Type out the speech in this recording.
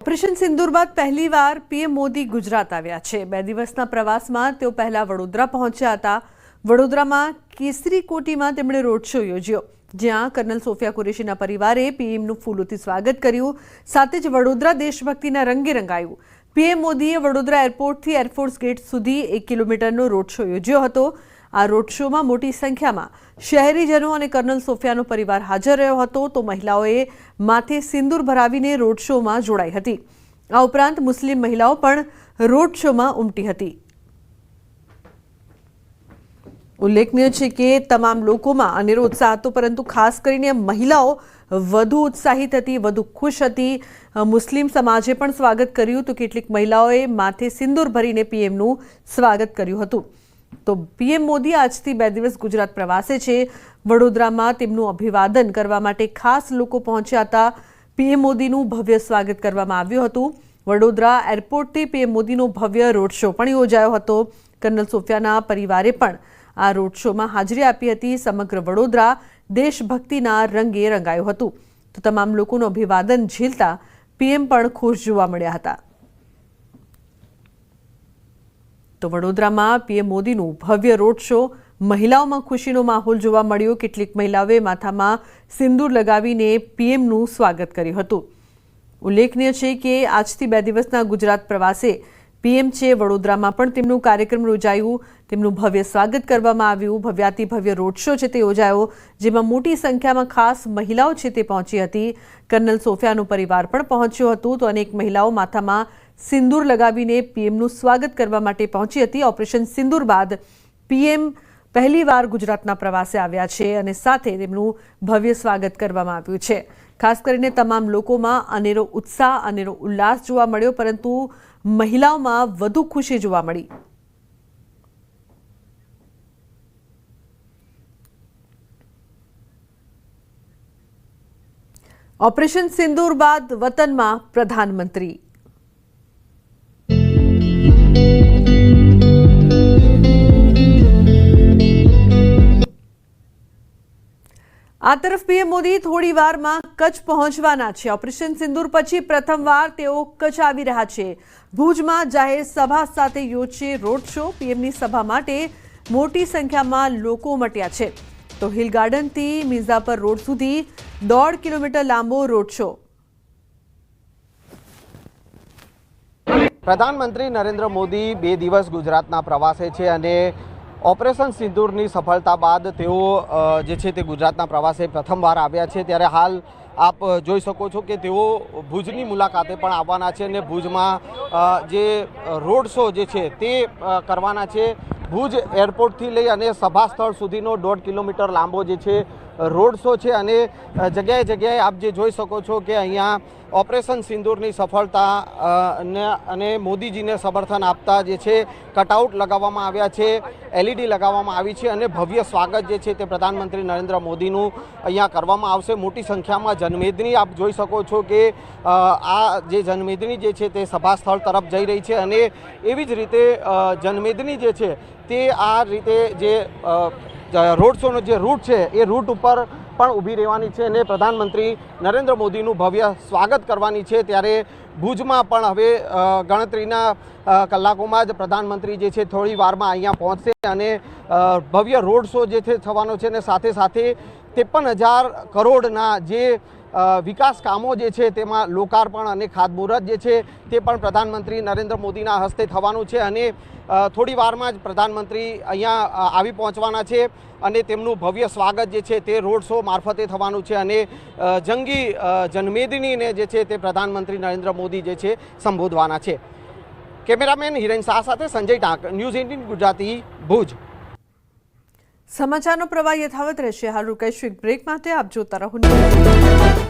Operation સિંદૂર બાદ પહેલીવાર PM Modi Gujarat આવ્યા છે। 2 દિવસના પ્રવાસમાં તેઓ પહેલા વડોદરા પહોંચ્યા હતા। વડોદરામાં કેસરી કોટીમાં તેમણે રોડ શો યોજ્યો, જ્યાં કર્નલ સોફિયા કુરેશીના પરિવારે પીએમનું ફૂલોથી સ્વાગત કર્યું। સાથે જ વડોદરા દેશભક્તિના રંગે રંગાયું। પીએમ મોદીએ વડોદરા એરપોર્ટથી એરફોર્સ ગેટ સુધી 1 કિલોમીટરનો રોડ શો યોજ્યો હતો। આ રોડ શોમાં મોટી સંખ્યામાં શહેરીજનો અને કર્નલ સોફિયાનો પરિવાર હાજર રહ્યો હતો, તો મહિલાઓએ માથે સિંદૂર ભરાવીને રોડ શોમાં જોડાઈ હતી। આ ઉપરાંત મુસ્લિમ મહિલાઓ પણ રોડ શોમાં ઉમટી હતી। ઉલ્લેખનીય છે કે તમામ લોકોમાં અનેરો ઉત્સાહ હતો, પરંતુ ખાસ કરીને મહિલાઓ વધુ ઉત્સાહિત હતી, વધુ ખુશ હતી। મુસ્લિમ સમાજે પણ સ્વાગત કર્યું, તો કેટલીક મહિલાઓએ માથે સિંદૂર ભરીને પીએમનું સ્વાગત કર્યું હતું। તો પીએમ મોદી આજથી 2 દિવસ ગુજરાત પ્રવાસે છે। વડોદરામાં તેમનું અભિવાદન કરવા માટે ખાસ લોકો પહોંચ્યા હતા। પીએમ મોદીનું ભવ્ય સ્વાગત કરવામાં આવ્યું હતું। વડોદરા એરપોર્ટથી પીએમ મોદીનો ભવ્ય રોડ શો પણ યોજાયો હતો। કર્નલ સોફિયાના પરિવારે પણ આ રોડ શોમાં હાજરી આપી હતી। સમગ્ર વડોદરા દેશભક્તિના રંગે રંગાયું હતું। તો તમામ લોકોનું અભિવાદન ઝીલતા પીએમ પણ ખુશ જોવા મળ્યા હતા। તો વડોદરામાં પીએમ મોદીનું ભવ્ય રોડ શો, મહિલાઓમાં ખુશીનો માહોલ જોવા મળ્યો। કેટલીક મહિલાઓએ માથામાં સિંદૂર લગાવીને પીએમનું સ્વાગત કર્યું હતું। ઉલ્લેખનીય છે કે આજથી 2 દિવસના ગુજરાત પ્રવાસે પીએમ છે। વડોદરામાં પણ તેમનું કાર્યક્રમ યોજાયું, તેમનું ભવ્ય સ્વાગત કરવામાં આવ્યું। ભવ્યાતિભવ્ય રોડ શો છે તે યોજાયો, જેમાં મોટી સંખ્યામાં ખાસ મહિલાઓ છે તે પહોંચી હતી। કર્નલ સોફિયાનો પરિવાર પણ પહોંચ્યો હતો, તો અનેક મહિલાઓ માથામાં સિંદૂર લગાવીને પીએમનું સ્વાગત કરવા માટે પહોંચી હતી। ઓપરેશન સિંદૂર બાદ પીએમ પહેલીવાર ગુજરાતના પ્રવાસે આવ્યા છે અને સાથે તેમનું ભવ્ય સ્વાગત કરવામાં આવ્યું છે। ખાસ કરીને તમામ લોકોમાં અનેરો ઉત્સાહ, અનેરો ઉલ્લાસ જોવા મળ્યો, પરંતુ મહિલાઓમાં વધુ ખુશી જોવા મળી। ઓપરેશન સિંદૂર બાદ વતનમાં પ્રધાનમંત્રી। આ તરફ પીએમ મોદી થોડી વારમાં કચ્છ પહોંચવાના છે। ઓપરેશન સિંદૂર પછી પ્રથમવાર તેઓ કચ્છ આવી રહ્યા છે। ભુજમાં જાહેર સભા સાથે યોજશે રોડ શો। પીએમની સભા માટે મોટી સંખ્યામાં લોકો ઉમટ્યા છે। તો હિલ ગાર્ડનથી મિર્ઝાપર રોડ સુધી 1.5 કિલોમીટર લાંબો રોડ શો। પ્રધાનમંત્રી નરેન્દ્ર મોદી 2 દિવસ ગુજરાતના પ્રવાસે છે અને ઓપરેશન સિંદૂરની સફળતા બાદ તેઓ જે છે તે ગુજરાતના પ્રવાસે પ્રથમવાર આવ્યા છે। ત્યારે હાલ આપ જોઈ શકો છો કે તેઓ ભુજની મુલાકાતે પણ આવવાના છે અને ભુજમાં જે રોડ શો જે છે તે કરવાના છે। ભુજ એરપોર્ટથી લઈ અને સભા સ્થળ સુધીનો 1.5 કિલોમીટર લાંબો જે છે રોડ શો છે અને જગ્યાએ જગ્યાએ આપ જે જોઈ શકો છો કે અહીંયા ઓપરેશન સિંદૂરની સફળતા અને મોદીજીને સમર્થન આપતા જે છે કટઆઉટ લગાવવામાં આવ્યા છે, LED લગાવવામાં આવી છે અને ભવ્ય સ્વાગત જે છે તે પ્રધાનમંત્રી નરેન્દ્ર મોદીનું અહીંયા કરવામાં આવશે। મોટી સંખ્યામાં જનમેદની આપ જોઈ શકો છો કે આ જે જનમેદની જે છે તે સભા સ્થળ તરફ જઈ રહી છે અને એવી જ રીતે જનમેદની જે છે તે આ રીતે જે રોડ શોનો જે રૂટ છે એ રૂટ ઉપર પણ ઊભી રહેવાની છે અને પ્રધાનમંત્રી નરેન્દ્ર મોદીનું ભવ્ય સ્વાગત કરવાની છે। ત્યારે ભુજમાં પણ હવે ગણતરીના કલાકોમાં જ પ્રધાનમંત્રી જે છે થોડી વારમાં અહીંયા પહોંચશે અને ભવ્ય રોડ શો જે છે થવાનો છે અને સાથે સાથે 53,000 કરોડના જે વિકાસ કામો જે છે તેમાં લોકાર્પણ અને ખાતમુહૂર્ત જે છે તે પણ પ્રધાનમંત્રી નરેન્દ્ર મોદીના હસ્તે થવાનું છે અને થોડી વારમાં જ પ્રધાનમંત્રી અહીંયા આવી પહોંચવાના છે અને તેમનું ભવ્ય સ્વાગત જે છે તે રોડ શો મારફતે થવાનું છે અને જંગી જનમેદનીને જે છે તે પ્રધાનમંત્રી નરેન્દ્ર મોદી જે છે સંબોધવાના છે। કેમેરામેન હિરેન શાહ સાથે સંજય ટાંક, ન્યૂઝ 18 ગુજરાતી, ભુજ। સમાચારનો પ્રવાહ યથાવત રહેશે। હાલ રોકાઈશું એક બ્રેક માટે। આપ જોતા રહો।